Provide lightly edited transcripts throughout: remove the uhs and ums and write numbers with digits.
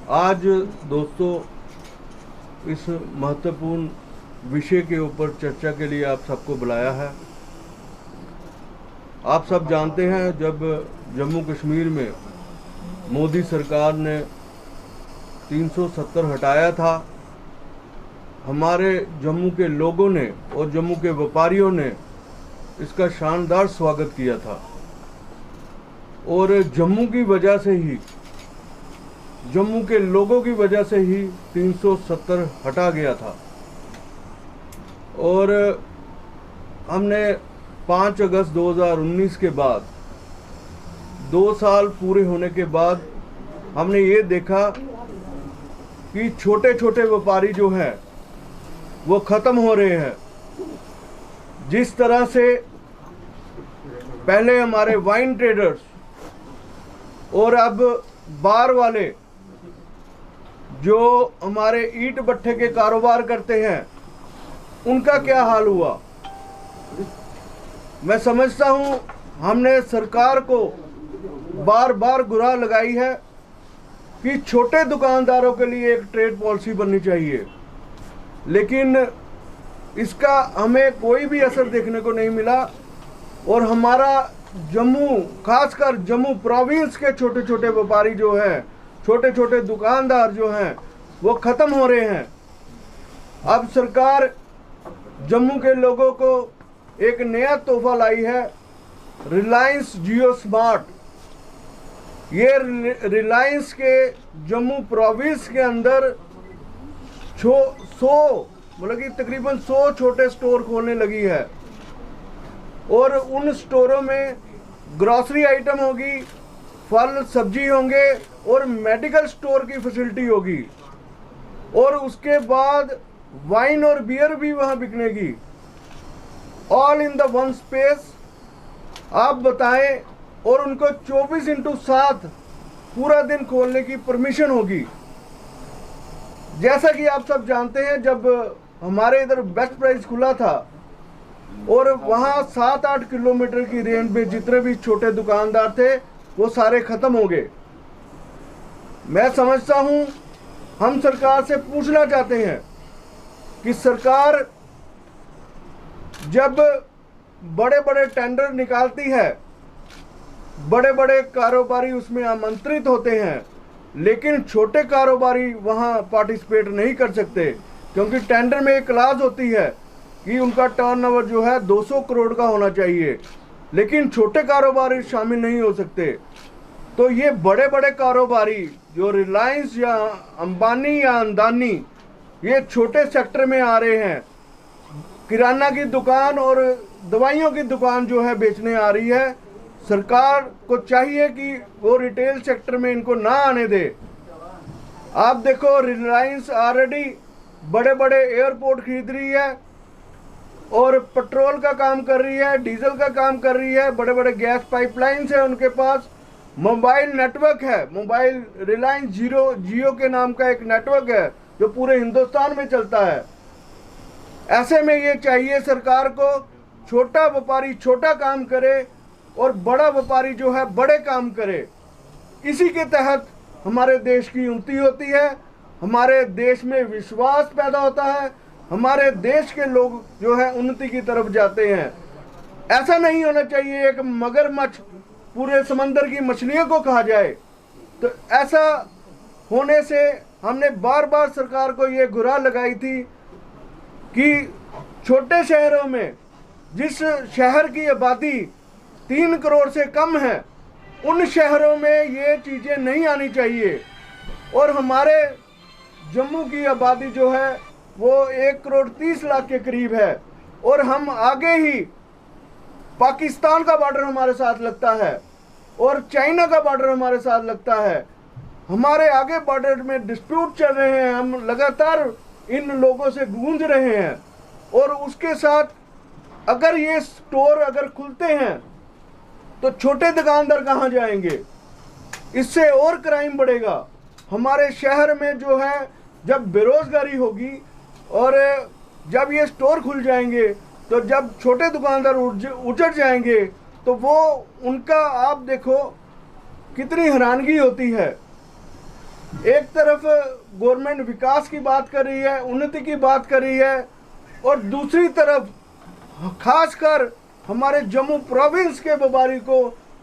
आज दोस्तों इस महत्वपूर्ण विषय के ऊपर चर्चा के लिए आप सबको बुलाया है। आप सब जानते हैं जब जम्मू कश्मीर में मोदी सरकार ने 370 हटाया था, हमारे जम्मू के लोगों ने और जम्मू के व्यापारियों ने इसका शानदार स्वागत किया था और जम्मू की वजह से ही, जम्मू के लोगों की वजह से ही 370 हटा गया था। और हमने 5 अगस्त 2019 के बाद 2 साल पूरे होने के बाद हमने ये देखा कि छोटे छोटे व्यापारी जो हैं वो ख़त्म हो रहे हैं। जिस तरह से पहले हमारे वाइन ट्रेडर्स और अब बार वाले जो हमारे ईंट भट्ठे के कारोबार करते हैं, उनका क्या हाल हुआ। मैं समझता हूं हमने सरकार को बार बार गुहार लगाई है कि छोटे दुकानदारों के लिए एक ट्रेड पॉलिसी बननी चाहिए, लेकिन इसका हमें कोई भी असर देखने को नहीं मिला। और हमारा जम्मू, खासकर जम्मू प्रोविंस के छोटे छोटे व्यापारी जो हैं, छोटे छोटे दुकानदार जो हैं, वो ख़त्म हो रहे हैं। अब सरकार जम्मू के लोगों को एक नया तोहफा लाई है, रिलायंस जियो स्मार्ट। ये रिलायंस के जम्मू प्रोविंस के अंदर 100 मतलब कि तकरीबन 100 छोटे स्टोर खोलने लगी है और उन स्टोरों में ग्रॉसरी आइटम होगी, फल सब्जी होंगे और मेडिकल स्टोर की फैसिलिटी होगी। और उसके बाद वाइन और बियर भी वहाँ बिकनेगी, all in the one space. आप बताएं, और उनको 24/7 पूरा दिन खोलने की परमिशन होगी। जैसा कि आप सब जानते हैं, जब हमारे इधर बेस्ट प्राइस खुला था और वहाँ 7-8 किलोमीटर की रेंज में जितने भी छोटे दुकानदार थे वो सारे ख़त्म हो गए। मैं समझता हूँ हम सरकार से पूछना चाहते हैं कि सरकार जब बड़े बड़े टेंडर निकालती है, बड़े बड़े कारोबारी उसमें आमंत्रित होते हैं, लेकिन छोटे कारोबारी वहाँ पार्टिसिपेट नहीं कर सकते, क्योंकि टेंडर में एक क्लाज होती है कि उनका टर्नओवर जो है 200 करोड़ का होना चाहिए, लेकिन छोटे कारोबारी शामिल नहीं हो सकते। तो ये बड़े बड़े कारोबारी जो रिलायंस या अंबानी या अंदानी, ये छोटे सेक्टर में आ रहे हैं। किराना की दुकान और दवाइयों की दुकान जो है बेचने आ रही है। सरकार को चाहिए कि वो रिटेल सेक्टर में इनको ना आने दे। आप देखो, रिलायंस ऑलरेडी बड़े बड़े एयरपोर्ट खरीद रही है और पेट्रोल का काम कर रही है, डीजल का काम कर रही है, बड़े बड़े गैस पाइपलाइंस है उनके पास, मोबाइल नेटवर्क है, मोबाइल रिलायंस जियो के नाम का एक नेटवर्क है जो पूरे हिंदुस्तान में चलता है। ऐसे में ये चाहिए सरकार को, छोटा व्यापारी छोटा काम करे और बड़ा व्यापारी जो है बड़े काम करे। इसी के तहत हमारे देश की उन्नति होती है, हमारे देश में विश्वास पैदा होता है, हमारे देश के लोग जो है उन्नति की तरफ जाते हैं। ऐसा नहीं होना चाहिए एक मगरमच्छ पूरे समंदर की मछलियों को खा जाए। तो ऐसा होने से हमने बार बार सरकार को ये गुहार लगाई थी कि छोटे शहरों में, जिस शहर की आबादी 3 करोड़ से कम है, उन शहरों में ये चीज़ें नहीं आनी चाहिए। और हमारे जम्मू की आबादी जो है वो 1 करोड़ 30 लाख के करीब है और हम आगे ही, पाकिस्तान का बॉर्डर हमारे साथ लगता है और चाइना का बॉर्डर हमारे साथ लगता है। हमारे आगे बॉर्डर में डिस्प्यूट चल रहे हैं, हम लगातार इन लोगों से गूंज रहे हैं। और उसके साथ अगर ये स्टोर अगर खुलते हैं तो छोटे दुकानदार कहाँ जाएंगे? इससे और क्राइम बढ़ेगा। हमारे शहर में जो है जब बेरोजगारी होगी और जब ये स्टोर खुल जाएंगे, तो जब छोटे दुकानदार उजड़ जाएंगे, तो वो उनका आप देखो कितनी हैरानगी होती है। एक तरफ गवर्नमेंट विकास की बात कर रही है, उन्नति की बात कर रही है, और दूसरी तरफ खासकर हमारे जम्मू प्रोविंस के व्यापारी को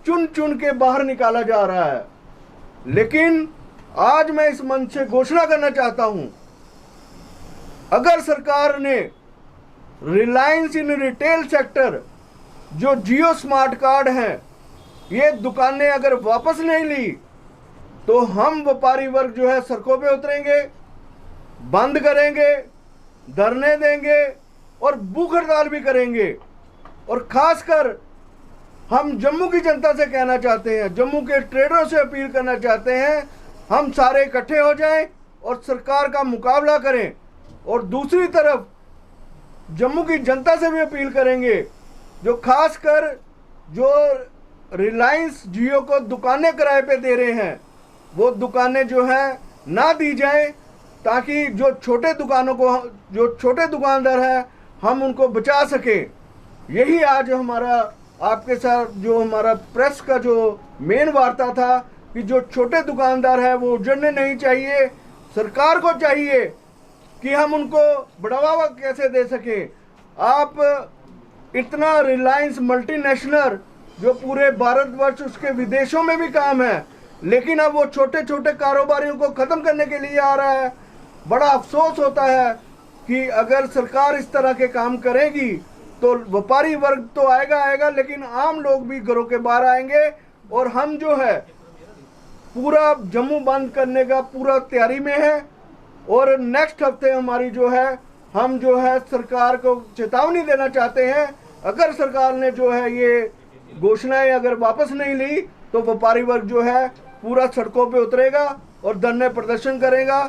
चुन चुन के बाहर निकाला जा रहा है। लेकिन आज मैं इस मंच से घोषणा करना चाहता हूं, अगर सरकार ने रिलायंस इन रिटेल सेक्टर जो जियो स्मार्ट कार्ड हैं, ये दुकानें अगर वापस नहीं ली तो हम व्यापारी वर्ग जो है सड़कों पे उतरेंगे, बंद करेंगे, धरने देंगे और भूख हड़ताल भी करेंगे। और खासकर हम जम्मू की जनता से कहना चाहते हैं, जम्मू के ट्रेडरों से अपील करना चाहते हैं, हम सारे इकट्ठे हो जाएं और सरकार का मुकाबला करें। और दूसरी तरफ जम्मू की जनता से भी अपील करेंगे, जो खासकर जो रिलायंस जियो को दुकानें किराए पे दे रहे हैं, वो दुकानें जो है ना दी जाएं, ताकि जो छोटे दुकानदार हैं हम उनको बचा सकें। यही आज हमारा आपके साथ जो हमारा प्रेस का जो मेन वार्ता था कि जो छोटे दुकानदार हैं वो उजड़ने नहीं चाहिए। सरकार को चाहिए कि हम उनको बढ़ावा कैसे दे सकें। आप इतना रिलायंस मल्टीनेशनल जो पूरे भारतवर्ष, उसके विदेशों में भी काम है, लेकिन अब वो छोटे छोटे कारोबारियों को ख़त्म करने के लिए आ रहा है। बड़ा अफसोस होता है कि अगर सरकार इस तरह के काम करेगी तो व्यापारी वर्ग तो आएगा, लेकिन आम लोग भी घरों के बाहर आएंगे। और हम जो है पूरा जम्मू बंद करने का पूरा तैयारी में है। और नेक्स्ट हफ्ते हमारी जो है, हम जो है सरकार को चेतावनी देना चाहते हैं, अगर सरकार ने जो है ये घोषणाएं अगर वापस नहीं ली तो व्यापारी वर्ग जो है पूरा सड़कों पे उतरेगा और धरने प्रदर्शन करेगा।